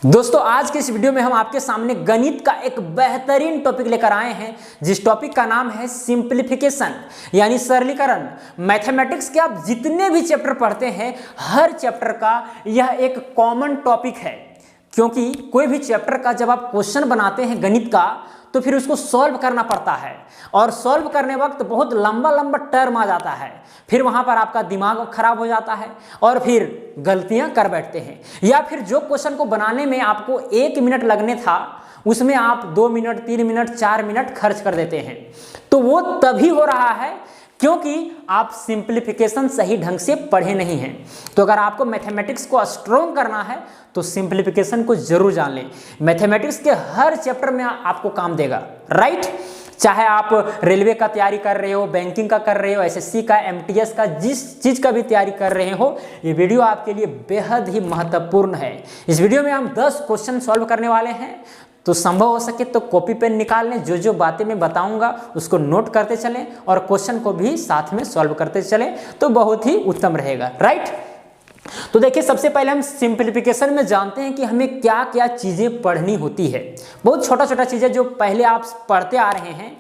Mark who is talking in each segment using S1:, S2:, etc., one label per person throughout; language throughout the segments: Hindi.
S1: दोस्तों आज के इस वीडियो में हम आपके सामने गणित का एक बेहतरीन टॉपिक लेकर आए हैं, जिस टॉपिक का नाम है सिंप्लीफिकेशन यानी सरलीकरण। मैथमेटिक्स के आप जितने भी चैप्टर पढ़ते हैं, हर चैप्टर का यह एक कॉमन टॉपिक है, क्योंकि कोई भी चैप्टर का जब आप क्वेश्चन बनाते हैं गणित का तो फिर उसको सॉल्व करना पड़ता है, और सॉल्व करने वक्त बहुत लंबा लंबा टर्म आ जाता है। फिर वहां पर आपका दिमाग खराब हो जाता है और फिर गलतियां कर बैठते हैं, या फिर जो क्वेश्चन को बनाने में आपको 1 मिनट लगने था उसमें आप 2 मिनट 3 मिनट 4 मिनट खर्च कर देते हैं। तो वो तभी हो रहा है क्योंकि आप सिंप्लीफिकेशन सही ढंग से पढ़े नहीं हैं। तो अगर आपको मैथमेटिक्स को स्ट्रॉन्ग करना है तो सिंप्लीफिकेशन को जरूर जान लें। मैथमेटिक्स के हर चैप्टर में आपको काम देगा, राइट। चाहे आप रेलवे का तैयारी कर रहे हो, बैंकिंग का कर रहे हो, एसएससी का, एमटीएस का, जिस चीज़ का भी तैयारी कर रहे हो, ये वीडियो आपके लिए बेहद ही महत्वपूर्ण है। इस वीडियो में हम 10 क्वेश्चन सॉल्व करने वाले हैं, तो संभव हो सके तो कॉपी पेन निकाल लें, जो जो बातें मैं बताऊंगा उसको नोट करते चलें और क्वेश्चन को भी साथ में सॉल्व करते चलें, तो बहुत ही उत्तम रहेगा, राइट। तो देखिए, सबसे पहले हम सिंप्लीफिकेशन में जानते हैं कि हमें क्या क्या चीज़ें पढ़नी होती है। बहुत छोटा छोटा चीज़ें जो पहले आप पढ़ते आ रहे हैं,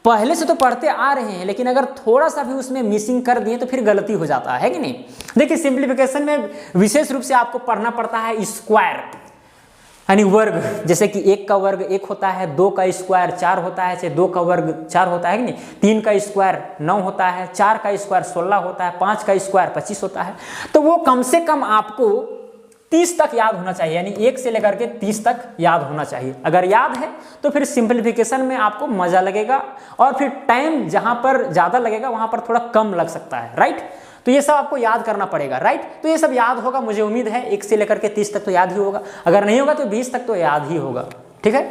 S1: पहले से तो पढ़ते आ रहे हैं, लेकिन अगर थोड़ा सा भी उसमें मिसिंग कर दिए तो फिर गलती हो जाता है कि नहीं। देखिए, सिंप्लीफिकेशन में विशेष रूप से आपको पढ़ना पड़ता है स्क्वायर यानी वर्ग। जैसे कि 1 का वर्ग 1 होता है, 2 का स्क्वायर 4 होता है, 2 का वर्ग 4 होता है कि नहीं, 3 का स्क्वायर 9 होता है, 4 का स्क्वायर 16 होता है, 5 का स्क्वायर 25 होता है। तो वो कम से कम आपको 30 तक याद होना चाहिए, यानी 1 से लेकर के 30 तक याद होना चाहिए। अगर याद है तो फिर सिंप्लीफिकेशन में आपको मजा लगेगा, और फिर टाइम जहां पर ज़्यादा लगेगा वहां पर थोड़ा कम लग सकता है, राइट। तो ये सब आपको याद करना पड़ेगा, राइट। तो ये सब याद होगा, मुझे उम्मीद है 1 से लेकर के 30 तक तो याद ही होगा, अगर नहीं होगा तो 20 तक तो याद ही होगा, ठीक है।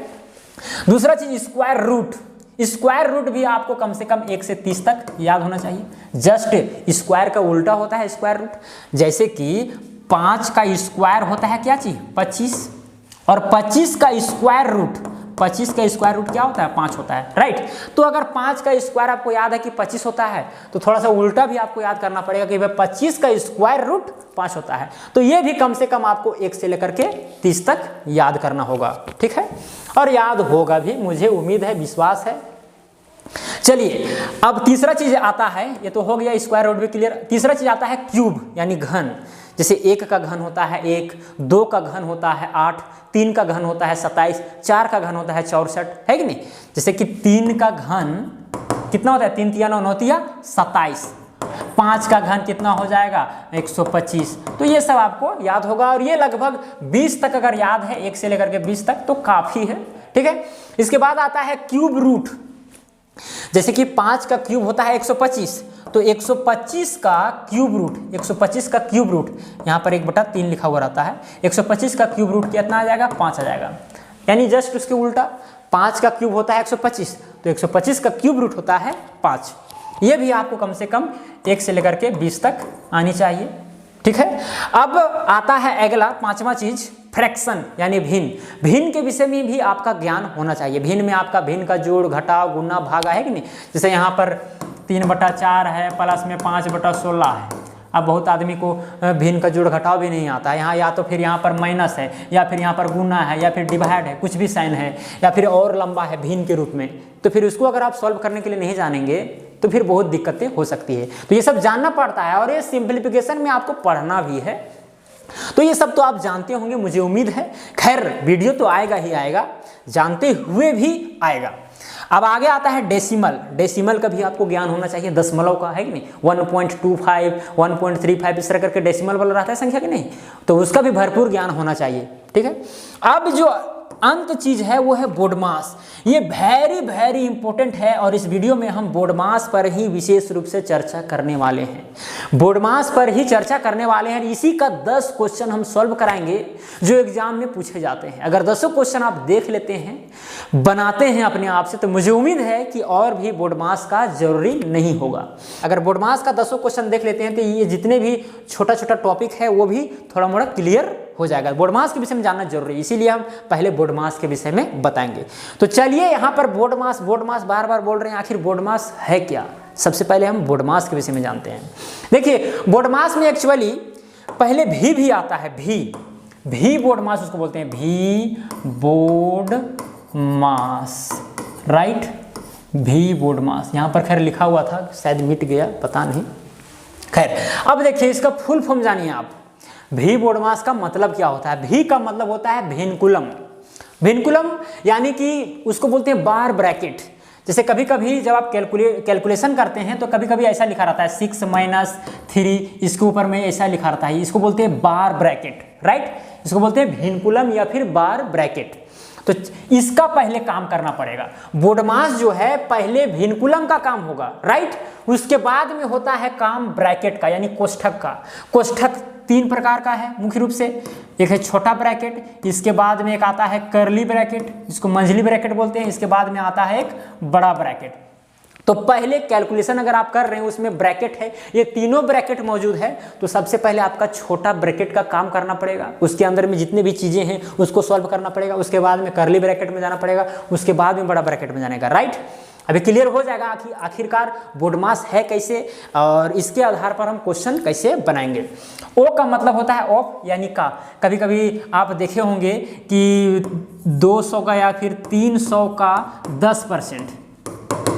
S1: दूसरा चीज स्क्वायर रूट। स्क्वायर रूट भी आपको कम से कम 1 से 30 तक याद होना चाहिए। जस्ट स्क्वायर का उल्टा होता है स्क्वायर रूट। जैसे कि 5 का स्क्वायर होता है क्या चीज 25, और 25 का स्क्वायर रूट, 25 का स्क्वायर रूट क्या होता है 5 होता है, राइट। तो अगर 5 का स्क्वायर आपको याद है कि 25 होता है, तो थोड़ा सा उल्टा भी आपको याद करना पड़ेगा कि भाई 25 का स्क्वायर रूट 5 होता है। तो ये भी कम से कम आपको 1 से लेकर के 30 तक याद करना होगा, ठीक है, और याद होगा भी, मुझे उम्मीद है, विश्वास है। चलिए, अब तीसरा चीज आता है, ये तो हो गया स्क्वायर रूट भी क्लियर। तीसरा चीज आता है क्यूब यानी घन। जैसे 1 का घन होता है 1, 2 का घन होता है 8, 3 का घन होता है 27, 4 का घन होता है 64, है कि नहीं। जैसे कि 3 का घन कितना होता है, 3 तिया 9 9 तिया 27, 5 का घन कितना हो जाएगा 125। तो ये सब आपको याद होगा, और ये लगभग 20 तक अगर याद है, 1 से लेकर के 20 तक, तो काफी है, ठीक है। इसके बाद आता है क्यूब रूट। जैसे कि 5 का क्यूब होता है 125, तो 125 का क्यूब रूट, 125 का क्यूब रूट यहाँ पर 1/3 लिखा हुआ रहता है। 125 का क्यूब रूट कितना आ जाएगा 5 आ जाएगा, यानी जस्ट उसके उल्टा। 5 का क्यूब होता है 125, तो 125 का क्यूब रूट होता है 5। ये भी आपको कम से कम 1 से लेकर के 20 तक आनी चाहिए, ठीक है। अब आता है अगला 5वां चीज फ्रैक्शन यानी भिन्न। भिन्न के विषय में भी आपका ज्ञान होना चाहिए। भिन्न में आपका भिन्न का जोड़, घटाव, गुना, भागा, है कि नहीं। जैसे यहाँ पर 3/4 है, प्लस में 5/16 है। अब बहुत आदमी को भिन्न का जोड़ घटाव भी नहीं आता है। यहाँ या तो फिर यहाँ पर माइनस है, या फिर यहाँ पर गुना है, या फिर डिवाइड है, कुछ भी साइन है, या फिर और लंबा है भिन्न के रूप में। तो फिर उसको अगर आप सॉल्व करने के लिए नहीं जानेंगे तो फिर बहुत दिक्कतें हो सकती है। तो ये सब जानना पड़ता है, और ये सिंप्लीफिकेशन में आपको पढ़ना भी है। तो ये सब तो आप जानते होंगे, मुझे उम्मीद है। खैर, वीडियो तो आएगा ही आएगा, जानते हुए भी आएगा। अब आगे आता है डेसिमल। डेसिमल का भी आपको ज्ञान होना चाहिए, दशमलव का, है कि नहीं। 1.25, 1.35 इस तरह करके डेसिमल वाला रहता है संख्या, कि नहीं, तो उसका भी भरपूर ज्ञान होना चाहिए, ठीक है। अब जो अंत चीज है वो है बोर्डमास। ये वेरी वेरी इंपॉर्टेंट है, और इस वीडियो में हम बोर्डमास पर ही विशेष रूप से चर्चा करने वाले हैं। बोर्डमास पर ही चर्चा करने वाले हैं। इसी का 10 क्वेश्चन हम सॉल्व कराएंगे जो एग्जाम में पूछे जाते हैं। अगर 10 क्वेश्चन आप देख लेते हैं, बनाते हैं अपने आप से, तो मुझे उम्मीद है कि और भी बोर्डमास का जरूरी नहीं होगा। अगर बोर्डमास का 10 क्वेश्चन देख लेते हैं तो ये जितने भी छोटा छोटा टॉपिक है वो भी थोड़ा मोड़ा क्लियर हो जाएगा। बोर्डमास के विषय में जानना जरूरी है, इसीलिए हम पहले बोर्डमास के विषय में बताएंगे। तो चलिए, यहाँ पर बोर्डमास बोर्डमास बार बार बोल रहे हैं, आखिर बोर्डमास है क्या। सबसे पहले हम बोर्डमास के विषय में जानते हैं। देखिए, बोर्डमास में एक्चुअली पहले भी आता है, भी भी बोर्ड मास उसको बोलते हैं, भी बोर्ड मास, राइट, भी बोर्ड मास। यहाँ पर खैर लिखा हुआ था, शायद मिट गया, पता नहीं। खैर अब देखिए इसका फुल फॉर्म जानिए आप। भी बोर्ड मास का मतलब क्या होता है? भी का मतलब होता है विनकुलम। विनकुलम यानी कि उसको बोलते हैं बार ब्रैकेट। जैसे कभी कभी जब आप कैलकुलेशन करते हैं तो कभी कभी ऐसा लिखा रहता है 6 - 3, इसके ऊपर में ऐसा लिखा रहता है, इसको बोलते हैं बार ब्रैकेट, राइट। इसको बोलते हैं विनकुलम या फिर बार ब्रैकेट। तो इसका पहले काम करना पड़ेगा। बोर्ड मास जो है पहले विनकुलम का काम होगा, राइट। उसके बाद में होता है काम ब्रैकेट का यानी कोष्ठक का। कोष्ठक 3 प्रकार का है मुख्य रूप से। एक है छोटा ब्रैकेट, इसके बाद में एक आता है कर्ली ब्रैकेट, इसको मंझली ब्रैकेट बोलते हैं, इसके बाद में आता है एक बड़ा ब्रैकेट। तो पहले कैलकुलेशन अगर आप कर रहे हैं उसमें ब्रैकेट है, ये तीनों ब्रैकेट मौजूद है, तो सबसे पहले आपका छोटा ब्रैकेट का काम करना पड़ेगा। उसके अंदर में जितने भी चीजें हैं उसको सॉल्व करना पड़ेगा। उसके बाद में कर्ली ब्रैकेट में जाना पड़ेगा, उसके बाद में बड़ा ब्रैकेट में जाने का, राइट। अभी क्लियर हो जाएगा आखिरकार बोर्ड मास है कैसे और इसके आधार पर हम क्वेश्चन कैसे बनाएंगे। ओ का मतलब होता है ऑफ यानी का। कभी कभी आप देखे होंगे कि 200 का या फिर 300 का 10%,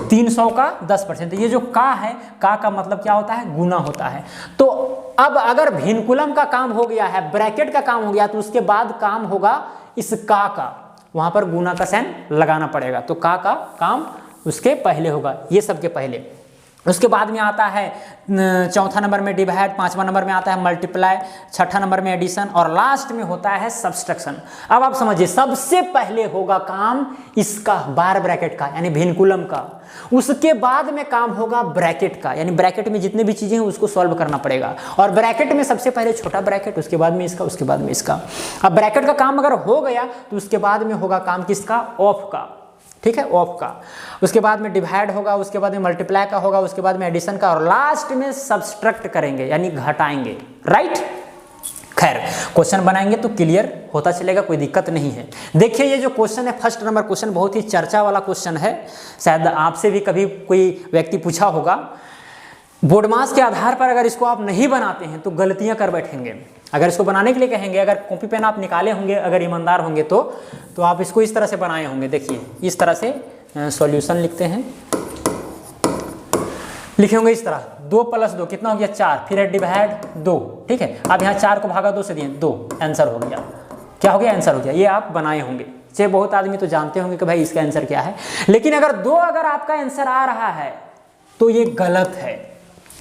S1: 300 का 10%। ये जो का है, का मतलब क्या होता है? गुना होता है। तो अब अगर विनकुलम का काम हो गया है, ब्रैकेट का काम हो गया, तो उसके बाद काम होगा इस का, वहां पर गुना का साइन लगाना पड़ेगा। तो का काम उसके पहले होगा, ये सबके पहले। उसके बाद में आता है चौथा नंबर में डिवाइड, 5वां नंबर में आता है मल्टीप्लाई, 6ठा नंबर में एडिशन और लास्ट में होता है सब्सट्रैक्शन। अब आप समझिए, सबसे पहले होगा काम इसका बार ब्रैकेट का यानी विनकुलम का। उसके बाद में काम होगा ब्रैकेट का यानी ब्रैकेट में जितने भी चीजें हैं उसको सॉल्व करना पड़ेगा। और ब्रैकेट में सबसे पहले छोटा ब्रैकेट, उसके बाद में इसका, उसके बाद में इसका। अब ब्रैकेट का काम अगर हो गया तो उसके बाद में होगा काम किसका? ऑफ का, ठीक है, ऑफ का। उसके बाद में डिवाइड होगा, उसके बाद में मल्टीप्लाई का होगा, उसके बाद में एडिशन का और लास्ट में सब्सट्रैक्ट करेंगे यानी घटाएंगे, राइट। खैर क्वेश्चन बनाएंगे तो क्लियर होता चलेगा, कोई दिक्कत नहीं है। देखिए ये जो क्वेश्चन है फर्स्ट नंबर क्वेश्चन बहुत ही चर्चा वाला क्वेश्चन है। शायद आपसे भी कभी कोई व्यक्ति पूछा होगा। बोर्ड मास के आधार पर अगर इसको आप नहीं बनाते हैं तो गलतियां कर बैठेंगे। अगर इसको बनाने के लिए कहेंगे, अगर कॉपी पेन आप निकाले होंगे, अगर ईमानदार होंगे तो आप इसको इस तरह से बनाए होंगे। देखिए इस तरह से सॉल्यूशन लिखते हैं, लिखे होंगे इस तरह 2 + 2 कितना हो गया? 4, फिर डिवाइड 2, ठीक है। अब यहाँ 4 को भागा 2 से दिए 2, आंसर हो गया। क्या हो गया? आंसर हो गया। ये आप बनाए होंगे। चाहे बहुत आदमी तो जानते होंगे कि भाई इसका आंसर क्या है, लेकिन अगर 2 अगर आपका आंसर आ रहा है तो ये गलत है।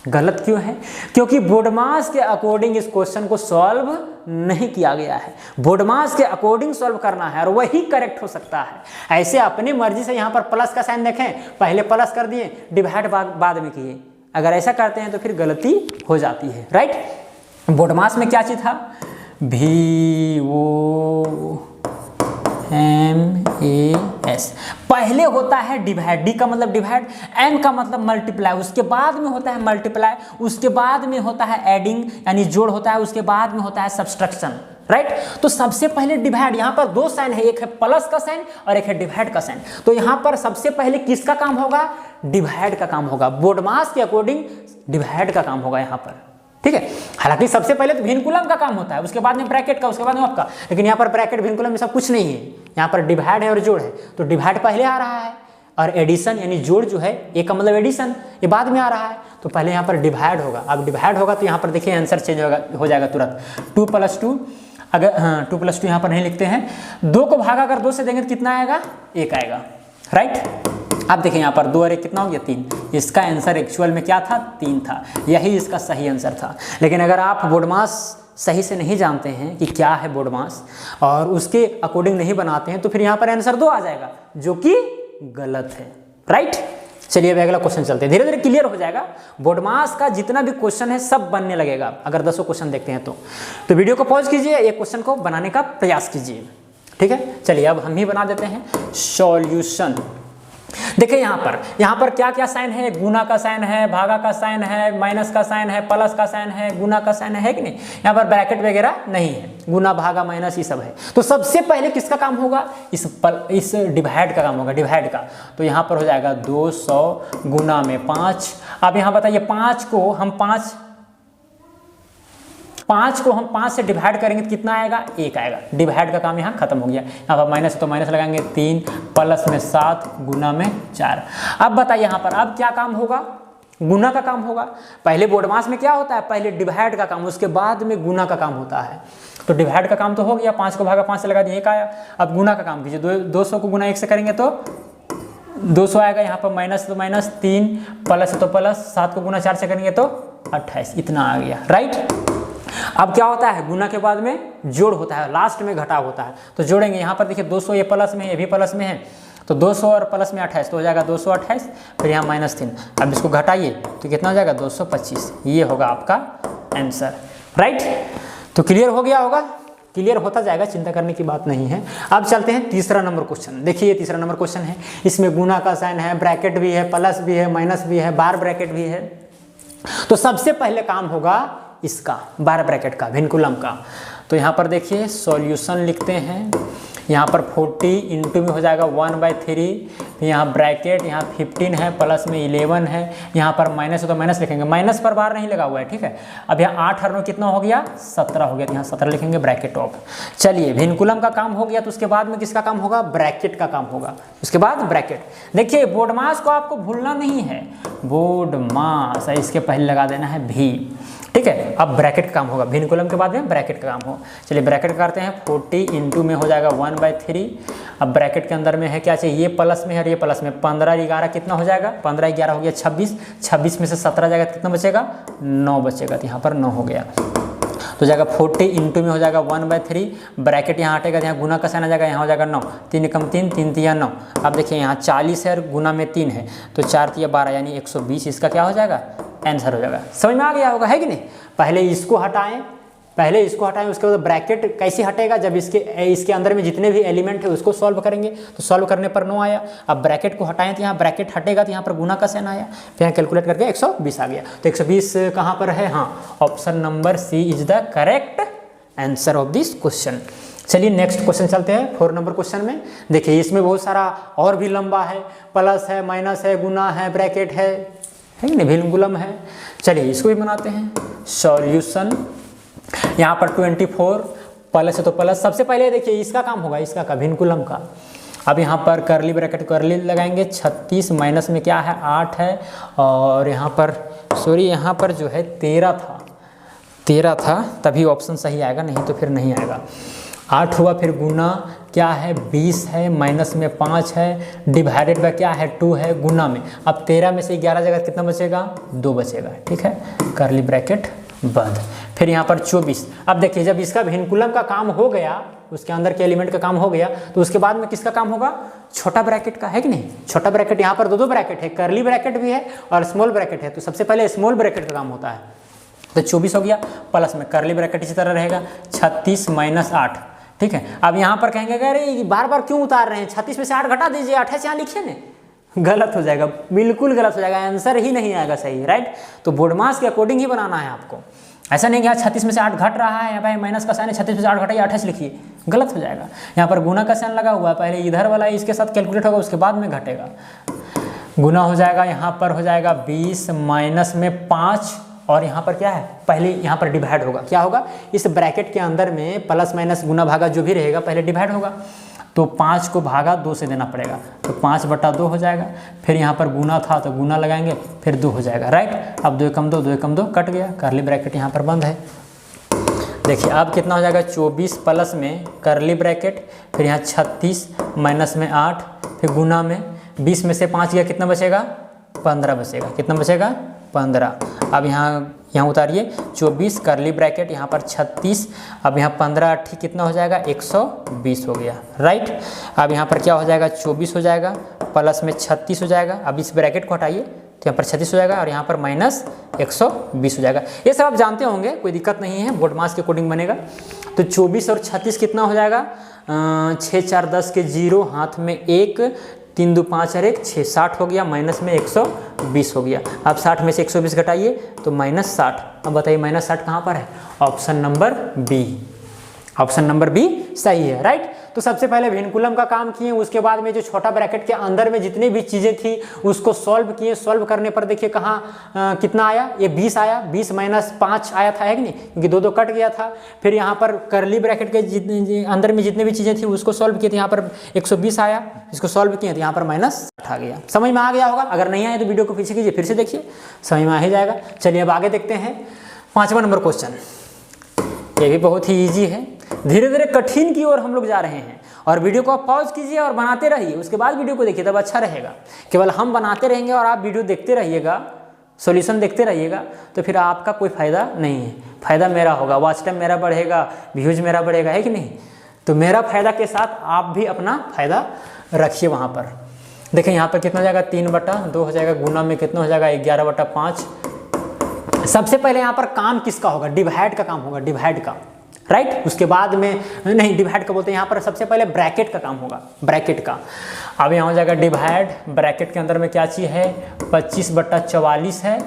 S1: गलत क्यों है? क्योंकि बोर्ड मास के अकॉर्डिंग इस क्वेश्चन को सॉल्व नहीं किया गया है। बोर्ड मास के अकॉर्डिंग सॉल्व करना है और वही करेक्ट हो सकता है। ऐसे अपनी मर्जी से यहाँ पर प्लस का साइन देखें, पहले प्लस कर दिए, डिवाइड बाद में किए, अगर ऐसा करते हैं तो फिर गलती हो जाती है, राइट। बोर्ड मास में क्या चीज था? VOMAS। पहले होता है डिवाइड, डी का मतलब डिवाइड, एम का मतलब मल्टीप्लाई, उसके बाद में होता है मल्टीप्लाई, उसके बाद में होता है एडिंग यानी जोड़ होता है, उसके बाद में होता है सब्सट्रैक्शन, राइट। तो सबसे पहले डिवाइड, यहाँ पर 2 साइन है, एक है प्लस का साइन और एक है डिवाइड का साइन। तो यहाँ पर सबसे पहले किसका काम होगा? डिवाइड का काम होगा। बोर्ड मास के अकॉर्डिंग डिवाइड का काम होगा यहाँ पर, ठीक है। हालांकि सबसे पहले तो विनकुलम का काम होता है, उसके बाद में ब्रैकेट का, उसके बाद में ऑफ का, लेकिन यहाँ पर ब्रैकेट विनकुलम में सब कुछ नहीं है। यहाँ पर डिवाइड है और जोड़ है, तो डिवाइड पहले आ रहा है और एडिशन यानी जोड़ जो है, एक का मतलब एडिशन, ये बाद में आ रहा है। तो पहले यहाँ पर डिवाइड होगा। अब डिवाइड होगा तो यहाँ पर देखिए आंसर चेंज हो जाएगा तुरंत। 2 + 2, अगर 2 + 2 यहाँ पर नहीं लिखते हैं, 2 को भागा कर 2 से देंगे तो कितना आएगा? 1 आएगा, राइट। अब देखिए यहाँ पर 2 और 1 कितना हो गया? 3। इसका आंसर एक्चुअल में क्या था? 3 था। यही इसका सही आंसर था। लेकिन अगर आप बोर्ड मास सही से नहीं जानते हैं कि क्या है बोर्ड मास और उसके अकॉर्डिंग नहीं बनाते हैं तो फिर यहाँ पर आंसर 2 आ जाएगा, जो कि गलत है, राइट। चलिए अब अगला क्वेश्चन चलते हैं, धीरे धीरे क्लियर हो जाएगा। बोर्ड मास का जितना भी क्वेश्चन है सब बनने लगेगा अगर 10 क्वेश्चन देखते हैं तो वीडियो को पॉज कीजिए, एक क्वेश्चन को बनाने का प्रयास कीजिए, ठीक है। चलिए अब हम ही बना देते हैं सॉल्यूशन। देखिए यहाँ पर क्या क्या साइन है? गुना का साइन है, भागा का साइन है, माइनस का साइन है, प्लस का साइन है, गुना का साइन है कि नहीं? यहाँ पर ब्रैकेट वगैरह नहीं है, गुना भागा माइनस ये सब है। तो सबसे पहले किसका काम होगा? इस डिवाइड का काम होगा, डिवाइड का। तो यहाँ पर हो जाएगा 200 गुना में 5। अब यहाँ बताइए 5 को हम 5 को हम 5 से डिवाइड करेंगे तो कितना आएगा, 1 आएगा। डिवाइड का काम यहाँ खत्म हो गया। यहाँ पर माइनस है तो माइनस लगाएंगे 3 प्लस में 7 गुना में 4। अब बताइए यहाँ पर अब क्या काम होगा, गुना का काम होगा। पहले बोर्ड मास में क्या होता है, पहले डिवाइड का काम, उसके बाद में गुना का काम होता है। तो डिवाइड का काम तो हो गया, 5 को भागा 5 से लगा दिया 1 आया। अब गुना का काम कीजिए, 200 को गुना 1 से करेंगे तो 200 आएगा। यहाँ पर माइनस तो माइनस, 3 प्लस तो प्लस, 7 को गुना 4 से करेंगे तो 28, इतना आ गया, राइट। अब क्या होता है, गुना के बाद में जोड़ होता है, लास्ट में घटाव होता है। तो जोड़ेंगे, यहाँ पर देखिए 200 ये प्लस में है, ये भी प्लस में है, तो 200 और प्लस में 28 तो हो जाएगा 228, फिर यहाँ -3। अब इसको घटाइए तो कितना हो जाएगा 225। ये होगा आपका आंसर, राइट। तो क्लियर हो गया होगा, क्लियर होता जाएगा, चिंता करने की बात नहीं है। अब चलते हैं तीसरा नंबर क्वेश्चन। देखिए ये तीसरा नंबर क्वेश्चन है, इसमें गुना का साइन है, ब्रैकेट भी है, प्लस भी है, माइनस भी है, बार ब्रैकेट भी है। तो सबसे पहले काम होगा इसका, बार ब्रैकेट का, विनकुलम का। तो यहाँ पर देखिए सॉल्यूशन लिखते हैं, यहाँ पर 40 इंटू में हो जाएगा 1/3, यहाँ ब्रैकेट, यहाँ 15 है, प्लस में 11 है, यहाँ पर माइनस है तो माइनस लिखेंगे, माइनस पर बार नहीं लगा हुआ है, ठीक है। अब यहाँ 8 और 9 कितना हो गया, 17 हो गया, तो यहाँ 17 लिखेंगे, ब्रैकेट ऑफ। चलिए विनकुलम का काम हो गया, तो उसके बाद में किसका काम होगा, ब्रैकेट का काम होगा। उसके बाद ब्रैकेट, देखिए बोर्ड मास को आपको भूलना नहीं है, बोर्ड मास, इसके पहले लगा देना है भी, ठीक है। अब ब्रैकेट का काम होगा, विनकुलम के बाद में ब्रैकेट का काम हो। चलिए ब्रैकेट करते हैं, 40 इंटू में हो जाएगा 1/3। अब ब्रैकेट के अंदर में है क्या चाहिए, ये प्लस में है और ये प्लस में, 15 11 कितना हो जाएगा, 15 11 हो गया 26, 26 में से 17 जाएगा तो कितना बचेगा, 9 बचेगा, तो यहाँ पर 9 हो गया। तो जाएगा 40 इंटू में हो जाएगा 1/3, ब्रैकेट यहाँ हटेगा, यहाँ गुना का साइन आ जाएगा, यहाँ हो जाएगा 9, 3 कम 3, 3 तिया 9। अब देखिए यहाँ 40 है और गुना में 3 है, तो 4 तिया 12 यानी 120, इसका क्या हो जाएगा, आंसर हो जाएगा। समझ में आ गया होगा, है कि नहीं। पहले इसको हटाएं, उसके बाद ब्रैकेट कैसे हटेगा, जब इसके अंदर में जितने भी एलिमेंट है उसको सॉल्व करेंगे, तो सॉल्व करने पर 9 आया। अब ब्रैकेट को हटाएं तो यहाँ ब्रैकेट हटेगा, तो यहाँ पर गुना का साइन आया, फिर यहाँ कैलकुलेट करके 120 आ गया। तो 120 कहाँ पर है, हाँ option number C is the correct answer of this question. चलिए नेक्स्ट क्वेश्चन चलते हैं, 4 नंबर क्वेश्चन में। देखिए इसमें बहुत सारा और भी लंबा है, प्लस है, माइनस है, गुना है, ब्रैकेट है कि नहीं, विनकुलम है। चलिए इसको भी बनाते हैं, सॉल्यूशन। यहाँ पर 24 प्लस है तो प्लस, सबसे पहले देखिए इसका काम होगा, इसका का विनकुलम का। अब यहाँ पर करली ब्रैकेट करली लगाएंगे, 36 माइनस में क्या है 8 है, और यहाँ पर सॉरी यहाँ पर जो है 13 था, तभी ऑप्शन सही आएगा, नहीं तो फिर नहीं आएगा। 8 हुआ, फिर गुना क्या है 20 है, माइनस में 5 है, डिवाइडेड बाय क्या है 2 है, गुना में। अब 13 में से 11 जगह कितना बचेगा, 2 बचेगा, ठीक है, करली ब्रैकेट बंद। फिर यहाँ पर 24। अब देखिए जब इसका विनकुलम का काम हो गया, उसके अंदर के एलिमेंट का काम हो गया, तो उसके बाद में किसका काम होगा, छोटा ब्रैकेट का, है कि नहीं। छोटा ब्रैकेट, यहाँ पर 2 ब्रैकेट है, करली ब्रैकेट भी है और स्मॉल ब्रैकेट है, तो सबसे पहले स्मॉल ब्रैकेट का काम होता है। तो 24 हो गया, प्लस में करली ब्रैकेट इसी तरह रहेगा, 36 माइनस 8, ठीक है। अब यहाँ पर कहेंगे अरे बार बार क्यों उतार रहे हैं, 36 में से 8 घटा दीजिए, 28 यहाँ लिखिए ना, गलत हो जाएगा, बिल्कुल गलत हो जाएगा, आंसर ही नहीं आएगा सही, राइट। तो बोर्ड मास के अकॉर्डिंग ही बनाना है आपको, ऐसा नहीं कि यहाँ 36 में से 8 घट रहा है, यहाँ पे माइनस का साइन है, 36 में से 8 घटाइए 28 लिखिए, गलत हो जाएगा। यहाँ पर गुना का साइन लगा हुआ है, पहले इधर वाला इसके साथ कैलकुलेट होगा, उसके बाद में घटेगा, गुना हो जाएगा, यहाँ पर हो जाएगा 20 माइनस में 5, और यहाँ पर क्या है, पहले यहाँ पर डिवाइड होगा, क्या होगा, इस ब्रैकेट के अंदर में प्लस माइनस गुना भागा जो भी रहेगा पहले डिवाइड होगा, तो 5 को भागा 2 से देना पड़ेगा, तो 5/2 हो जाएगा। फिर यहाँ पर गुना था तो गुना लगाएंगे, फिर 2 हो जाएगा, राइट। अब 2 कम 2, 2 कम 2 कट गया, करली ब्रैकेट यहाँ पर बंद है। देखिए अब कितना हो जाएगा, 24 प्लस में करली ब्रैकेट, फिर यहाँ 36 माइनस में 8, फिर गुना में 20 में से 5 गया, कितना बचेगा, 15 बचेगा, कितना बचेगा, 15। अब यहाँ उतारिए, 24 करली ब्रैकेट, यहाँ पर 36, अब यहाँ 15 8 कितना हो जाएगा, 120 हो गया, राइट। अब यहाँ पर क्या हो जाएगा, 24 हो जाएगा, प्लस में 36 हो जाएगा, अब इस ब्रैकेट को हटाइए तो यहाँ पर 36 हो जाएगा, और यहाँ पर माइनस 120 हो जाएगा। ये सब आप जानते होंगे, कोई दिक्कत नहीं है, बोर्ड मास के अकॉर्डिंग बनेगा। तो 24 और 36 कितना हो जाएगा, 6 4 10 के 0, हाथ में 1, 3 2 5 और 1 6, 60 हो गया, माइनस में 120 हो गया। अब 60 में से 120 घटाइए तो -60। अब बताइए -60 कहाँ पर है, option number B, option number B सही है, राइट। तो सबसे पहले विनकुलम का काम किए, उसके बाद में जो छोटा ब्रैकेट के अंदर में जितनी भी चीज़ें थी उसको सॉल्व किए। सॉल्व करने पर देखिए कहाँ कितना आया, ये 20 आया, 20 माइनस 5 आया था, है कि नहीं, क्योंकि दो दो कट गया था। फिर यहाँ पर करली ब्रैकेट के अंदर में जितनी भी चीज़ें थी उसको सॉल्व किए थे, यहाँ पर 120 आया, इसको सॉल्व किए तो यहाँ पर -8 आ गया। समझ में आ गया होगा, अगर नहीं आया तो वीडियो को पीछे कीजिए, फिर से देखिए, समझ में आ ही जाएगा। चलिए अब आगे देखते हैं 5वां नंबर क्वेश्चन। ये भी बहुत ही ईजी है, धीरे धीरे कठिन की ओर हम लोग जा रहे हैं। और वीडियो को आप पॉज कीजिए और बनाते रहिए, उसके बाद वीडियो को देखिए, तब अच्छा रहेगा। केवल हम बनाते रहेंगे और आप वीडियो देखते रहिएगा, सॉल्यूशन देखते रहिएगा, तो फिर आपका कोई फ़ायदा नहीं है। फ़ायदा मेरा होगा, वॉच टाइम मेरा बढ़ेगा, व्यूज मेरा बढ़ेगा, है कि नहीं। तो मेरा फ़ायदा के साथ आप भी अपना फ़ायदा रखिए। वहाँ पर देखें, यहाँ पर कितना हो जाएगा, 3/2 हो जाएगा, गुना में कितना हो जाएगा, 11/5। सबसे पहले यहाँ पर काम किसका होगा, डिवाइड का काम होगा, डिवाइड का, राइट। उसके बाद में नहीं, डिवाइड का बोलते हैं, यहाँ पर सबसे पहले ब्रैकेट का काम होगा, ब्रैकेट का। अब यहाँ हो जाएगा डिवाइड, ब्रैकेट के अंदर में क्या चीज़ है, 25/44 है,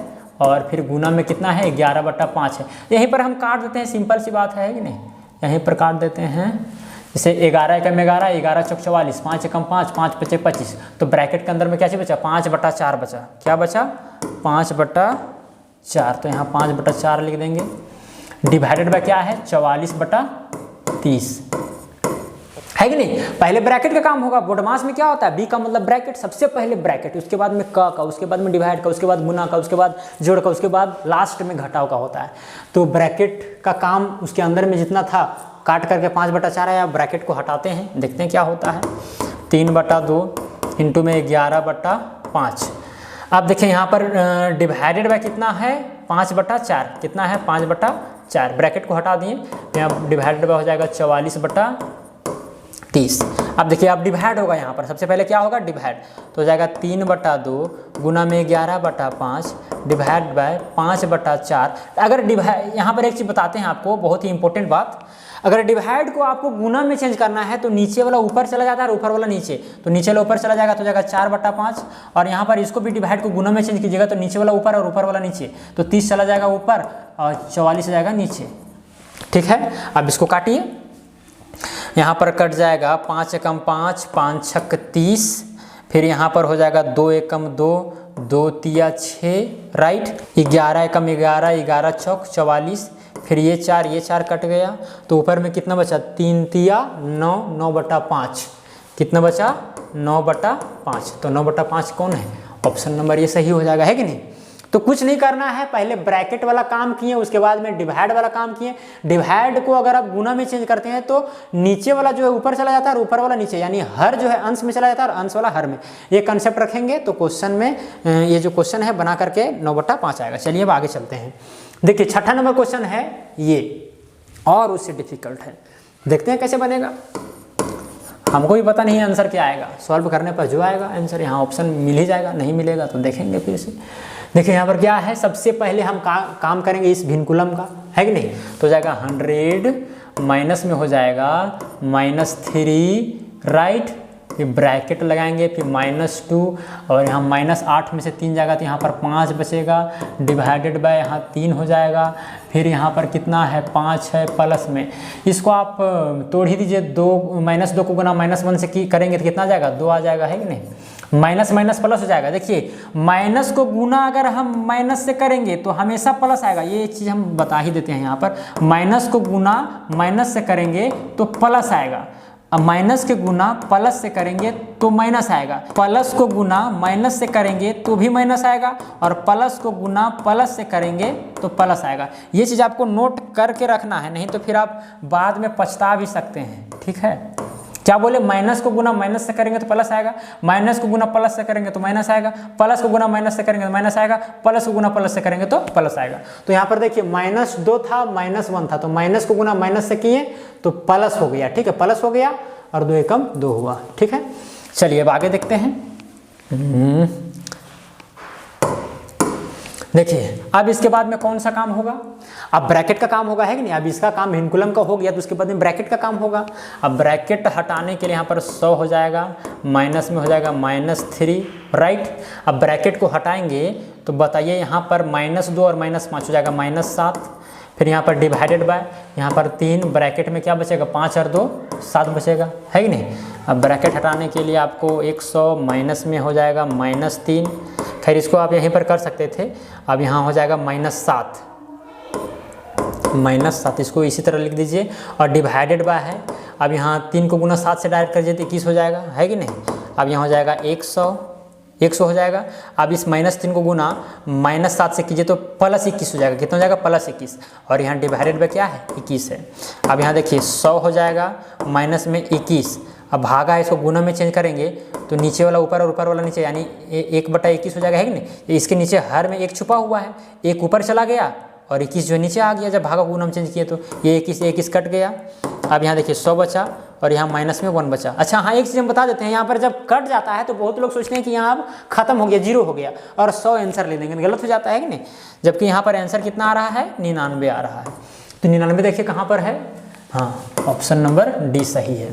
S1: और फिर गुना में कितना है, 11/5 है। यहीं पर हम काट देते हैं, सिंपल सी बात है कि नहीं, यहीं पर काट देते हैं। जैसे 11 एकम 11, 11 चौक 44, 5 एकम 5, 5 पचे 25। तो ब्रैकेट के अंदर में क्या चीज़ बचा, 5/4 बचा। क्या बचा, 5/4। तो यहाँ 5/4 लिख देंगे। डिवाइडेड बाय क्या है, 44/30, है कि नहीं। पहले ब्रैकेट का काम होगा। बोडमास में क्या होता है, बी का मतलब ब्रैकेट, सबसे पहले ब्रैकेट, उसके बाद में का, उसके बाद में डिवाइड का, उसके बाद गुना का, उसके बाद जोड़ का, उसके बाद लास्ट में घटाव का होता है। तो ब्रैकेट का काम उसके अंदर में जितना था काट करके 5/4 आया। ब्रैकेट को हटाते हैं, देखते हैं क्या होता है। 3/2 इंटू में 11/5। अब देखिए यहाँ पर डिवाइडेड बाय कितना है, 5/4, कितना है, 5/4। ब्रैकेट को हटा दिए, यहाँ डिवाइडेड बाय हो जाएगा 44/30। अब देखिए अब डिवाइड होगा, यहाँ पर सबसे पहले क्या होगा, डिवाइड, तो हो जाएगा 3/2 गुना में 11/5 डिवाइड बाय 5/4। अगर डिवाइड, यहाँ पर एक चीज़ बताते हैं आपको, बहुत ही इंपॉर्टेंट बात, अगर डिवाइड को आपको गुना में चेंज करना है तो नीचे वाला ऊपर चला जाता है और ऊपर वाला नीचे, तो नीचे वाला ऊपर चला जाएगा तो जाएगा 4/5। और यहाँ पर इसको भी डिवाइड को गुना में चेंज कीजिएगा तो नीचे वाला ऊपर और ऊपर वाला नीचे, तो 30 चला जाएगा ऊपर और 44 जाएगा नीचे, ठीक है। अब इसको काटिए, यहाँ पर कट जाएगा 5 एकम 5, 5 छक 30, फिर यहाँ पर हो जाएगा 2 एकम 2, 2 तिया 6, राइट। 11 एकम 11, 11 चौक 44, फिर ये 4 कट गया, तो ऊपर में कितना बचा, 3 तिया 9, 9/5, कितना बचा, 9/5। तो 9/5 कौन है, ऑप्शन नंबर ये सही हो जाएगा, है कि नहीं। तो कुछ नहीं करना है, पहले ब्रैकेट वाला काम किए, उसके बाद में डिवाइड वाला काम किए। डिवाइड को अगर आप गुना में चेंज करते हैं तो नीचे वाला जो है ऊपर चला जाता है और ऊपर वाला नीचे, यानी हर जो है अंश में चला जाता है और अंश वाला हर में। ये कंसेप्ट रखेंगे तो क्वेश्चन में ये जो क्वेश्चन है बना करके 9/5 आएगा। चलिए अब आगे चलते हैं। देखिए 6ठा नंबर क्वेश्चन है ये, और उससे डिफिकल्ट है, देखते हैं कैसे बनेगा। हमको भी पता नहीं है आंसर क्या आएगा, सॉल्व करने पर जो आएगा आंसर, यहाँ ऑप्शन मिल ही जाएगा, नहीं मिलेगा तो देखेंगे फिर से। देखिए यहाँ पर क्या है, सबसे पहले हम काम करेंगे इस भिनकुलम का, है कि नहीं। तो जाएगा 100, माइनस में हो जाएगा -3, राइट। फिर ब्रैकेट लगाएंगे, फिर -2, और यहाँ -8 में से 3 जाएगा तो यहाँ पर 5 बचेगा, डिवाइडेड बाय यहाँ 3 हो जाएगा। फिर यहाँ पर कितना है, 5 है प्लस में, इसको आप तोड़ ही दीजिए, -2 को गुना -1 से करेंगे तो कितना जाएगा, 2 आ जाएगा, है कि नहीं। माइनस माइनस प्लस हो जाएगा। देखिए माइनस को गुना अगर हम माइनस से करेंगे तो हमेशा प्लस आएगा, ये चीज़ हम बता ही देते हैं यहाँ पर। माइनस को गुना माइनस से करेंगे तो प्लस आएगा, अब माइनस के गुना प्लस से करेंगे तो माइनस आएगा, प्लस को गुना माइनस से करेंगे तो भी माइनस आएगा, और प्लस को गुना प्लस से करेंगे तो प्लस आएगा। ये चीज़ आपको नोट करके रखना है, नहीं तो फिर आप बाद में पछता भी सकते हैं, ठीक है। क्या बोले, माइनस को गुना माइनस से करेंगे तो प्लस आएगा, माइनस को गुना प्लस से करेंगे तो माइनस आएगा, प्लस को गुना माइनस से करेंगे तो माइनस आएगा, प्लस को गुना प्लस से करेंगे तो प्लस आएगा। तो यहाँ पर देखिए -2 था -1 था, तो माइनस को गुना माइनस से किए तो प्लस हो गया, ठीक है, प्लस हो गया और 2 एकम 2 हुआ, ठीक है। चलिए अब आगे देखते हैं। देखिए अब इसके बाद में कौन सा काम होगा, अब ब्रैकेट का काम होगा, है कि नहीं। अब इसका काम भिनकुलम का हो गया तो उसके बाद में ब्रैकेट का काम होगा। अब ब्रैकेट हटाने के लिए यहाँ पर 100 हो जाएगा, माइनस में हो जाएगा -3, राइट। अब ब्रैकेट को हटाएंगे तो बताइए यहाँ पर -2 और -5 हो जाएगा -7, फिर यहाँ पर डिवाइडेड बाय, यहाँ पर 3 ब्रैकेट में क्या बचेगा 5 और 2 7 बचेगा, है कि नहीं। अब ब्रैकेट हटाने के लिए आपको 100 माइनस में हो जाएगा -3, खैर इसको आप यहीं पर कर सकते थे। अब यहाँ हो जाएगा -7, इसको इसी तरह लिख दीजिए और डिवाइडेड बाय है। अब यहाँ 3 को गुना 7 से डायरेक्ट कर दीजिए तो 21 हो जाएगा, है कि नहीं। अब यहाँ हो जाएगा 100 हो जाएगा। अब इस -3 को गुना -7 से कीजिए तो +21 हो जाएगा, कितना हो जाएगा +21, और यहाँ डिवाइडेड बाय क्या है 21 है। अब यहाँ देखिए 100 हो जाएगा माइनस में 21, अब भागा है इसको गुना में चेंज करेंगे तो नीचे वाला ऊपर और ऊपर वाला नीचे, यानी 1/21 हो जाएगा, है कि नहीं। इसके नीचे हर में 1 छुपा हुआ है, 1 ऊपर चला गया और 21 जो नीचे आ गया जब भागा गुना में चेंज किए तो ये 21 कट गया। अब यहाँ देखिए 100 बचा और यहाँ माइनस में 1 बचा। अच्छा हाँ, एक चीज़ हम बता देते हैं, यहाँ पर जब कट जाता है तो बहुत लोग सोचते हैं कि यहाँ अब खत्म हो गया, 0 हो गया और 100 आंसर ले लेंगे, गलत हो जाता है कि नहीं। जबकि यहाँ पर आंसर कितना आ रहा है 99 आ रहा है। तो 99 देखिए कहाँ पर है, हाँ ऑप्शन नंबर डी सही है।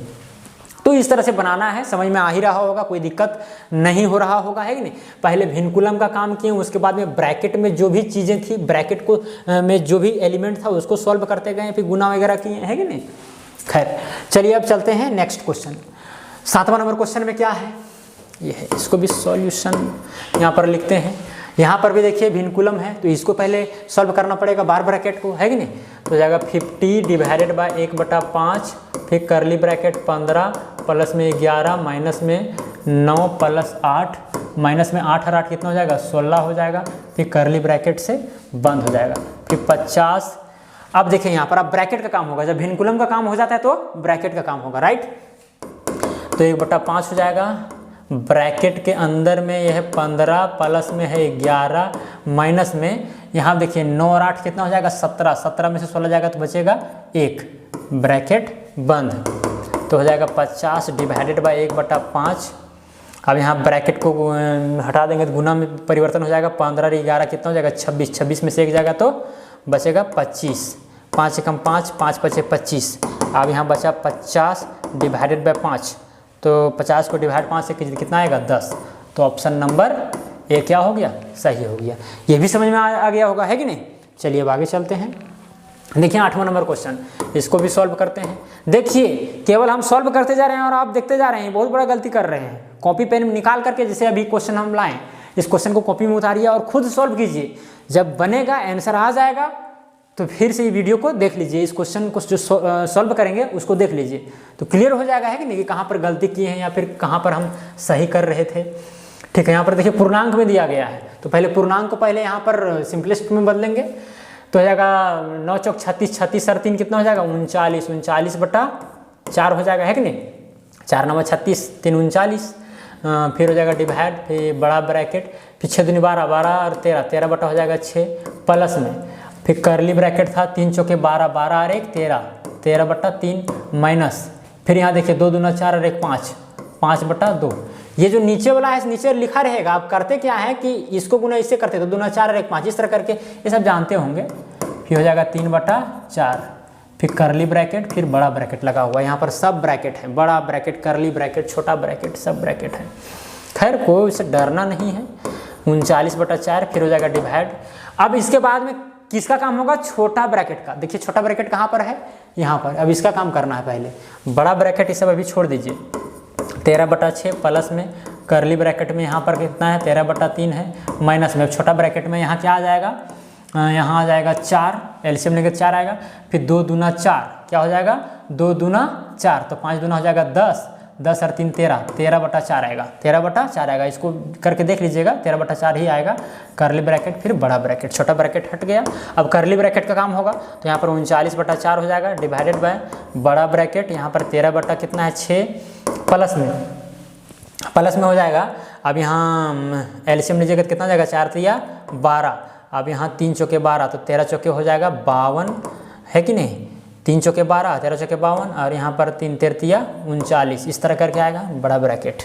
S1: तो इस तरह से बनाना है, समझ में आ ही रहा होगा, कोई दिक्कत नहीं हो रहा होगा, है कि नहीं। पहले भिन्कुलम का काम किए, उसके बाद में ब्रैकेट में जो भी चीज़ें थी, ब्रैकेट को में जो भी एलिमेंट था उसको सॉल्व करते गए, फिर गुना वगैरह किए, है कि नहीं। खैर चलिए अब चलते हैं नेक्स्ट क्वेश्चन। 7वां नंबर क्वेश्चन में क्या है, ये है, इसको भी सॉल्यूशन यहाँ पर लिखते हैं। यहाँ पर भी देखिए भिन्कुलम है तो इसको पहले सॉल्व करना पड़ेगा बार ब्रैकेट को, है कि नहीं। तो जाएगा 50 डिवाइडेड बाय 1/5, फिर करली ब्रैकेट 15 प्लस में 11 माइनस में 9 प्लस 8, माइनस में 8 और 8 कितना हो जाएगा 16 हो जाएगा, फिर करली ब्रैकेट से बंद हो जाएगा, फिर 50। अब देखिए यहाँ पर अब ब्रैकेट का काम होगा, जब भिन्कुलम का काम हो जाता है तो ब्रैकेट का काम होगा, राइट। तो 1/5 हो जाएगा, ब्रैकेट के अंदर में यह 15 प्लस में है 11 माइनस में यहाँ देखिए 9 और 8 कितना हो जाएगा 17, 17 में से 16 जाएगा तो बचेगा 1, ब्रैकेट बंद। तो हो जाएगा 50 डिवाइडेड बाय 1/5। अब यहाँ ब्रैकेट को हटा देंगे तो गुना में परिवर्तन हो जाएगा, 15 और 11 कितना हो जाएगा 26, 26 में से 1 जाएगा तो बचेगा 25, 5 से कम 5, 5 बचे 25। अब यहाँ बचा 50 डिवाइडेड बाय 5, तो 50 को डिवाइड 5 से कितना आएगा 10। तो ऑप्शन नंबर ए क्या हो गया, सही हो गया। ये भी समझ में आ गया होगा, है कि नहीं। चलिए अब आगे चलते हैं। देखिए 8वां नंबर क्वेश्चन, इसको भी सॉल्व करते हैं। देखिए केवल हम सॉल्व करते जा रहे हैं और आप देखते जा रहे हैं, बहुत बड़ा गलती कर रहे हैं। कॉपी पेन निकाल करके जैसे अभी क्वेश्चन हम लाएं, इस क्वेश्चन को कॉपी में उतारिए और खुद सॉल्व कीजिए। जब बनेगा आंसर आ जाएगा तो फिर से ये वीडियो को देख लीजिए, इस क्वेश्चन को जो सॉल्व करेंगे उसको देख लीजिए तो क्लियर हो जाएगा, है कि नहीं, कि कहाँ पर गलती की है या फिर कहाँ पर हम सही कर रहे थे। ठीक है, यहाँ पर देखिए पूर्णांक में दिया गया है तो पहले पूर्णांक को पहले यहाँ पर सिंपलेस्ट में बदलेंगे तो हो जाएगा 9 चौक 36, 36 और 3 कितना हो जाएगा 39, 39/4 हो जाएगा, है कि नहीं। 4 9 36, 3 39, फिर हो जाएगा डिवाइड, फिर बड़ा ब्रैकेट, फिर 6 दूनी 12, 12 और 13, 13 हो जाएगा 6 प्लस में, फिर करली ब्रैकेट था 3 चौके 12, 12 और 1 13, 13/3 माइनस, फिर यहाँ देखिए 2 दूना 4 और 1 5, 5/2। ये जो नीचे वाला है नीचे लिखा रहेगा, आप करते क्या है कि इसको गुना इससे करते तो 2 दूना 4 और 1 5, इस तरह करके ये सब जानते होंगे। फिर हो जाएगा 3/4, फिर करली ब्रैकेट, फिर बड़ा ब्रैकेट लगा हुआ है, यहाँ पर सब ब्रैकेट है, बड़ा ब्रैकेट, करली ब्रैकेट, छोटा ब्रैकेट, सब ब्रैकेट है। खैर कोई इससे डरना नहीं है। 39/4, फिर हो जाएगा डिवाइड। अब इसके बाद में किसका काम होगा, छोटा ब्रैकेट का। देखिए छोटा ब्रैकेट कहाँ पर है, यहाँ पर। अब इसका काम करना है पहले, बड़ा ब्रैकेट इस सब अभी छोड़ दीजिए। 13/6 प्लस में करली ब्रैकेट में यहाँ पर कितना है 13/3 है, माइनस में छोटा ब्रैकेट में यहाँ क्या आ जाएगा, यहाँ आ जाएगा 4, एलसीएम लेकर 4 आएगा, फिर 2 दूना 4 क्या हो जाएगा 2 दूना 4, तो 5 दूना हो जाएगा 10, 10 और 3 13, 13/4 आएगा, 13/4 आएगा। इसको करके देख लीजिएगा 13/4 ही आएगा। करली ब्रैकेट, फिर बड़ा ब्रैकेट, छोटा ब्रैकेट हट गया। अब करली ब्रैकेट का काम होगा तो यहाँ पर 39/4 हो जाएगा, डिवाइडेड बाय बड़ा ब्रैकेट, यहाँ पर 13 कितना है 6 प्लस में हो जाएगा। अब यहाँ एलसीएम लीजिएगा कितना हो जाएगा 4 3 12, अब यहाँ 3 चौके 12, तो 13 चौके हो जाएगा 52, है कि नहीं। 3 चौके 12, 13 चौके 52, और यहाँ पर 3 3 39, इस तरह करके आएगा बड़ा ब्रैकेट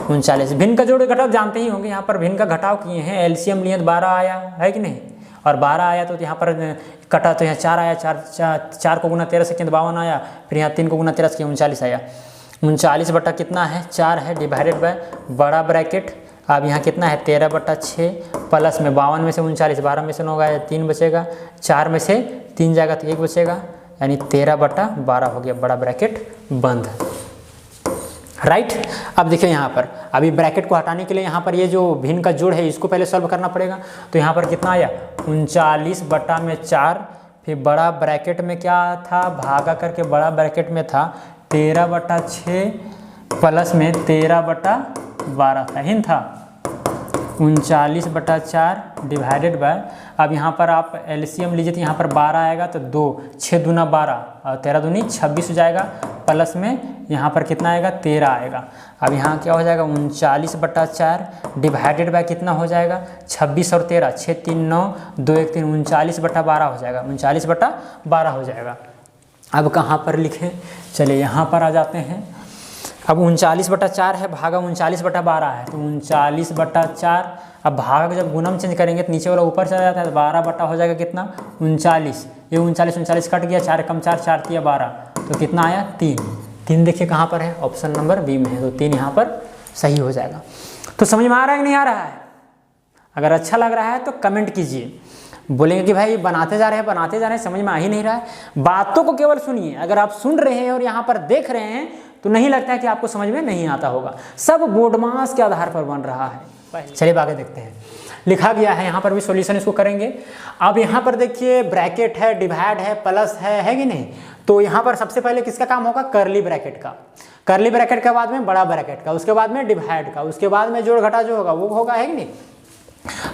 S1: 39। भिन्न का जोड़ घटाव जानते ही होंगे, यहाँ पर भिन्न का घटाव किए हैं, एलसीएम लिए 12 आया, है कि नहीं, और 12 आया तो यहाँ पर कटा तो यहाँ 4 आया, 4 को गुना 13 से 52 आया, फिर यहाँ 3 को गुना 13 से 39 आया। 39 बटा कितना है 4 है, डिवाइडेड बाय बड़ा ब्रैकेट, अब यहाँ कितना है 13/6 प्लस में 52 में से 39, 12 में से 9 गया 3 बचेगा, 4 में से 3 जाएगा तो 1 बचेगा, यानी 13/12 हो गया, बड़ा ब्रैकेट बंद। राइट। अब देखिए यहाँ पर अभी ब्रैकेट को हटाने के लिए यहाँ पर ये जो भिन्न का जोड़ है इसको पहले सॉल्व करना पड़ेगा। तो यहाँ पर कितना आया 39/4, फिर बड़ा ब्रैकेट में क्या था भागा करके बड़ा ब्रैकेट में था 13/6 प्लस में 13/12 था, हिन था 39/4 डिवाइडेड बाय, अब यहाँ पर आप एलसीएम लीजिए तो यहाँ पर 12 आएगा तो 2, 6 दूना 12 और 13 दूनी 26 हो जाएगा, प्लस में यहाँ पर कितना आएगा 13 आएगा। अब यहाँ क्या हो जाएगा 39/4 डिवाइडेड बाय कितना हो जाएगा 26 और 13, 6 3 9 2 1 3, 39/12 हो जाएगा, 39/12 हो जाएगा। अब कहाँ पर लिखें, चलिए यहाँ पर आ जाते हैं। अब 39/4 है भागा 39/12 है, तो 39/4, अब भाग जब गुणम चेंज करेंगे तो नीचे वाला ऊपर चला जाता है, 12 बटा हो जाएगा कितना 39, ये 39 कट गया, 4 कम 4 4 3 12, तो कितना आया 3 देखिए कहाँ पर है, ऑप्शन नंबर बी में है, तो 3 यहाँ पर सही हो जाएगा। तो समझ में आ रहा है कि नहीं आ रहा है? अगर अच्छा लग रहा है तो कमेंट कीजिए। बोलेंगे कि भाई बनाते जा रहे हैं समझ में आ ही नहीं रहा है। बातों को केवल सुनिए, अगर आप सुन रहे हैं और यहाँ पर देख रहे हैं तो नहीं लगता है कि आपको समझ में नहीं आता होगा। सब बोर्ड मास के आधार पर बन रहा है। चलिए आगे देखते हैं, लिखा गया है यहाँ पर भी सॉल्यूशन इसको करेंगे। अब यहाँ पर देखिए ब्रैकेट है, डिवाइड है, प्लस है कि नहीं, तो यहाँ पर सबसे पहले किसका काम होगा कर्ली ब्रैकेट का, कर्ली ब्रैकेट के बाद में बड़ा ब्रैकेट का, उसके बाद में डिवाइड का, उसके बाद में जोड़ घटा जो होगा वो होगा, है कि नहीं।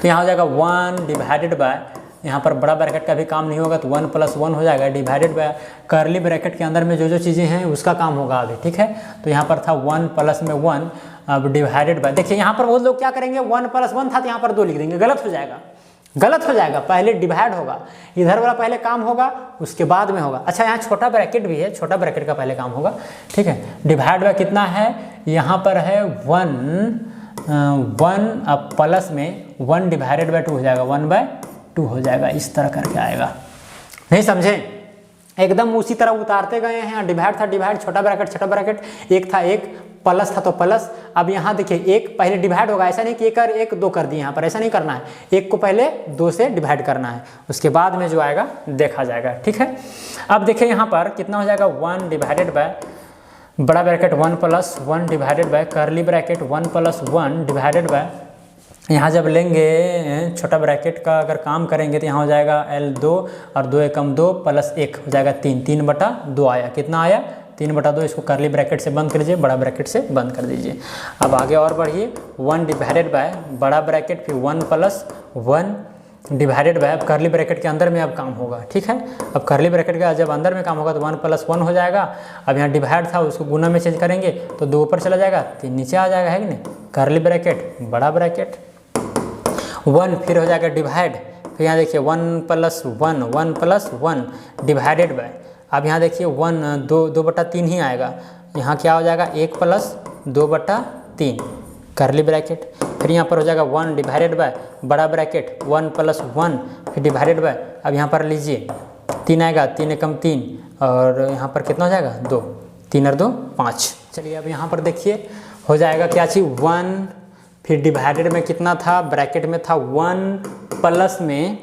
S1: तो यहाँ हो जाएगा 1 डिवाइडेड बाय, यहाँ पर बड़ा ब्रैकेट का भी काम नहीं होगा तो 1 + 1 हो जाएगा, डिवाइडेड बाय कर्ली ब्रैकेट के अंदर में जो चीज़ें हैं उसका काम होगा अभी, ठीक है। तो यहाँ पर था 1 प्लस में 1, अब डिवाइडेड बाय, देखिए यहाँ पर वो लोग क्या करेंगे 1 + 1 था तो यहाँ पर 2 लिख देंगे, गलत हो जाएगा, पहले डिवाइड होगा, इधर वाला पहले काम होगा उसके बाद में होगा। अच्छा यहाँ छोटा ब्रैकेट भी है, छोटा ब्रैकेट का पहले काम होगा, ठीक है। डिवाइड बाय कितना है, यहाँ पर है 1 अब प्लस में 1 डिवाइडेड बाय 2 हो जाएगा, 1/2 हो जाएगा, इस तरह करके आएगा। नहीं समझे, एकदम उसी तरह उतारते गए हैं। डिवाइड था डिवाइड, छोटा ब्रैकेट, एक था एक, प्लस था तो प्लस। अब यहाँ देखिए एक पहले डिवाइड होगा, ऐसा नहीं कि एक 2 कर दिए, यहाँ पर ऐसा नहीं करना है, एक को पहले 2 से डिवाइड करना है, उसके बाद में जो आएगा देखा जाएगा, ठीक है। अब देखिए यहाँ पर कितना हो जाएगा 1 डिवाइडेड बाय बड़ा bracket 1 + 1 divided by curly bracket 1 + 1 divided by, यहाँ जब लेंगे छोटा ब्रैकेट का अगर काम करेंगे तो यहाँ हो जाएगा L2 और 2 = 2 + 1 हो जाएगा 3/2 आया, कितना आया 3/2। इसको कर्ली ब्रैकेट से बंद कर दीजिए, बड़ा ब्रैकेट से बंद कर दीजिए। अब आगे और बढ़िए, 1 डिवाइडेड बाय बड़ा ब्रैकेट फिर 1 + 1 डिवाइडेड बाय, अब कर्ली ब्रैकेट के अंदर में अब काम होगा, ठीक है। अब कर्ली ब्रैकेट का जब अंदर में काम होगा तो 1 + 1 हो जाएगा। अब यहाँ डिवाइड था उसको गुना में चेंज करेंगे तो 2 ऊपर चला जाएगा, 3 नीचे आ जाएगा, है कि नहीं। कर्ली ब्रैकेट बड़ा ब्रैकेट 1 फिर हो जाएगा डिवाइड, फिर यहाँ देखिए 1 + 1 डिवाइडेड बाय, अब यहाँ देखिए 2/3 ही आएगा, यहाँ क्या हो जाएगा 1 + 2/3 कर्ली ब्रैकेट, फिर यहाँ पर हो जाएगा 1 डिवाइडेड बाय बड़ा ब्रैकेट 1 + 1 फिर डिवाइडेड बाय, अब यहाँ पर लीजिए 3 आएगा, 3 = 3 और यहाँ पर कितना हो जाएगा 2, 3 और 2 5। चलिए अब यहाँ पर देखिए हो जाएगा क्या चीज़ 1, फिर डिवाइडेड में कितना था ब्रैकेट में था 1 प्लस में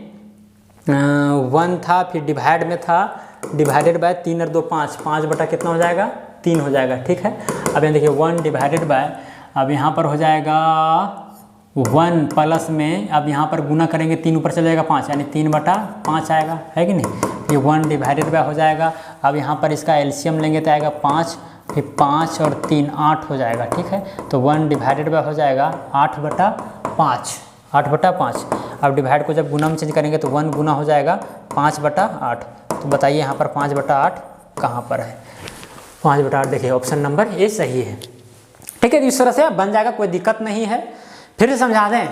S1: 1 था, फिर डिवाइड में था डिवाइडेड बाय 3 और 2 5, 5 बटा कितना हो जाएगा 3 हो जाएगा, ठीक है। अब यहाँ देखिए 1 डिवाइडेड बाय, अब यहाँ पर हो जाएगा 1 प्लस में, अब यहाँ पर गुना करेंगे 3 ऊपर चल जाएगा 5, यानी 3/5 आएगा, है कि नहीं। ये 1 डिवाइडेड बाय हो जाएगा, अब यहाँ पर इसका एलसीएम लेंगे तो आएगा 5, फिर 5 और 3 8 हो जाएगा, ठीक है। तो 1 डिवाइडेड बाय हो जाएगा 8/5, 8/5। अब डिवाइड को जब गुना में चेंज करेंगे तो 1 गुना हो जाएगा 5/8। तो बताइए यहाँ पर 5/8 कहाँ पर है, 5/8 देखिए ऑप्शन नंबर ए सही है, ठीक है। इस तरह से बन जाएगा, कोई दिक्कत नहीं है। फिर से समझा दें,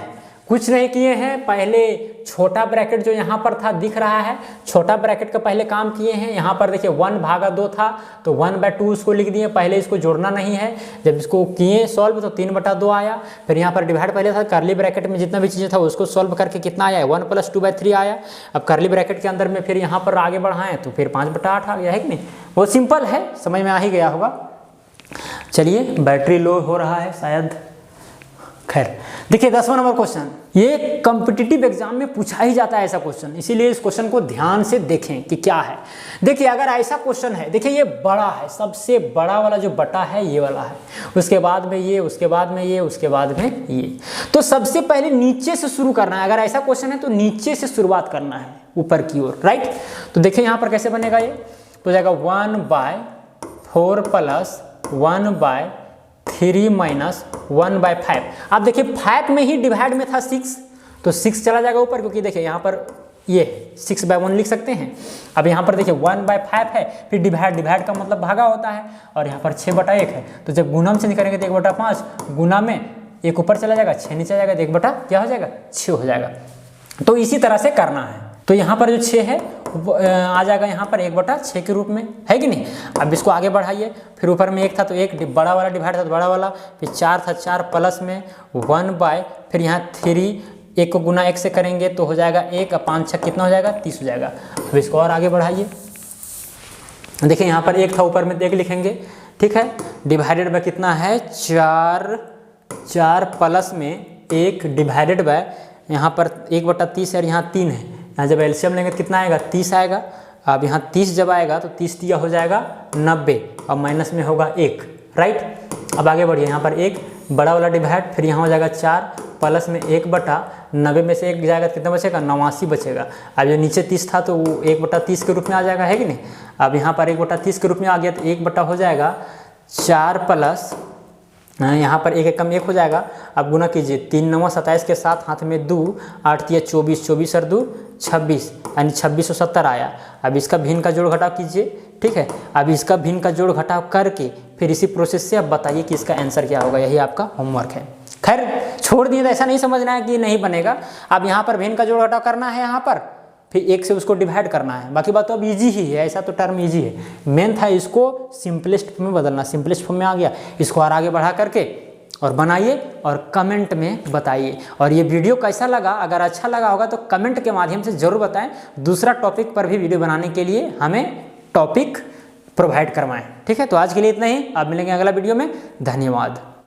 S1: कुछ नहीं किए हैं, पहले छोटा ब्रैकेट जो यहाँ पर था दिख रहा है, छोटा ब्रैकेट का पहले काम किए हैं। यहाँ पर देखिए 1/2 था तो 1/2 उसको लिख दिए, पहले इसको जोड़ना नहीं है। जब इसको किए सॉल्व तो 3/2 आया। फिर यहाँ पर डिवाइड पहले था, कर्ली ब्रैकेट में जितना भी चीज़ें था उसको सॉल्व करके कितना आया 1 + 2/3 आया। अब कर्ली ब्रैकेट के अंदर में फिर यहाँ पर आगे बढ़ाएं तो फिर 5/8 आ गया, है कि नहीं। वो सिंपल है, समझ में आ ही गया होगा। चलिए बैटरी लो हो रहा है शायद, खैर देखिए 10वां नंबर क्वेश्चन, ये कॉम्पिटिटिव एग्जाम में पूछा ही जाता है ऐसा क्वेश्चन, इसीलिए इस क्वेश्चन को ध्यान से देखें कि क्या है। देखिए अगर ऐसा क्वेश्चन है, देखिए ये बड़ा है, सबसे बड़ा वाला जो बटा है ये वाला है, उसके बाद में ये, उसके बाद में ये, उसके बाद में ये, तो सबसे पहले नीचे से शुरू करना है। अगर ऐसा क्वेश्चन है तो नीचे से शुरुआत करना है ऊपर की ओर, राइट। तो देखिए यहाँ पर कैसे बनेगा, ये तो जाएगा 1/4 प्लस 1/3 माइनस 1/5। अब देखिए 5 में ही डिवाइड में था 6, तो 6 चला जाएगा ऊपर, क्योंकि देखिए यहाँ पर ये 6/1 लिख सकते हैं। अब यहाँ पर देखिए 1/5 है, फिर डिवाइड का मतलब भागा होता है, और यहाँ पर 6/1 है, तो जब गुणम से निकालेंगे तो 1/5 गुना में 1 ऊपर चला जाएगा, 6 नीचे जाएगा, तो 1 बटा क्या हो जाएगा 6 हो जाएगा। तो इसी तरह से करना है। तो यहाँ पर जो 6 है आ जाएगा यहाँ पर 1/6 के रूप में, है कि नहीं। अब इसको आगे बढ़ाइए, फिर ऊपर में 1 था तो 1 बड़ा वाला डिवाइड था तो बड़ा वाला, फिर 4 था 4 प्लस में 1/, फिर यहाँ 3, 1 को गुना 1 से करेंगे तो हो जाएगा 1, 5 6 कितना हो जाएगा 30 हो जाएगा। अब इसको और आगे बढ़ाइए, देखिए यहाँ पर 1 था ऊपर में 1 लिखेंगे, ठीक है, डिवाइडेड बाय कितना है 4 प्लस में 1 डिवाइडेड बाय यहाँ पर 1/30 है और यहाँ 3 है, यहाँ जब एलसीएम लेंगे तो कितना आएगा 30 आएगा। अब यहाँ 30 जब आएगा तो 30 दिया हो जाएगा 90 और माइनस में होगा 1, राइट। अब आगे बढ़िए, यहाँ पर 1 बड़ा वाला डिवाइड, फिर यहाँ हो जाएगा 4 प्लस में 1/90 में से 1 जाएगा तो कितना बचेगा 89 बचेगा। अब जो नीचे 30 था तो वो 1/30 के रूप में आ जाएगा, है कि नहीं। अब यहाँ पर 1/30 के रूप में आ गया तो 1 हो जाएगा 4 प्लस यहाँ पर 1 एकम 1 हो जाएगा। अब गुना कीजिए, 3 9 27 के साथ हाथ में 2, 8 3 24, 24 और 2 26, यानी 2670 आया। अब इसका भिन्न का जोड़ घटाव कीजिए, ठीक है। अब इसका भिन्न का जोड़ घटाव करके फिर इसी प्रोसेस से अब बताइए कि इसका आंसर क्या होगा, यही आपका होमवर्क है। खैर छोड़ दिए तो ऐसा नहीं समझना है कि नहीं बनेगा। अब यहाँ पर भिन्न का जोड़ घटाव करना है, यहाँ पर फिर 1 से उसको डिवाइड करना है, बाकी बात तो अब इजी ही है, ऐसा तो टर्म इजी है। मेन था इसको सिंपलेस्ट फॉर्म में बदलना, सिंपलेस्ट फॉर्म में आ गया, इसको और आगे बढ़ा करके और बनाइए और कमेंट में बताइए। और ये वीडियो कैसा लगा, अगर अच्छा लगा होगा तो कमेंट के माध्यम से ज़रूर बताएं। दूसरा टॉपिक पर भी वीडियो बनाने के लिए हमें टॉपिक प्रोवाइड करवाएं, ठीक है। तो आज के लिए इतना ही, अब मिलेंगे अगला वीडियो में, धन्यवाद।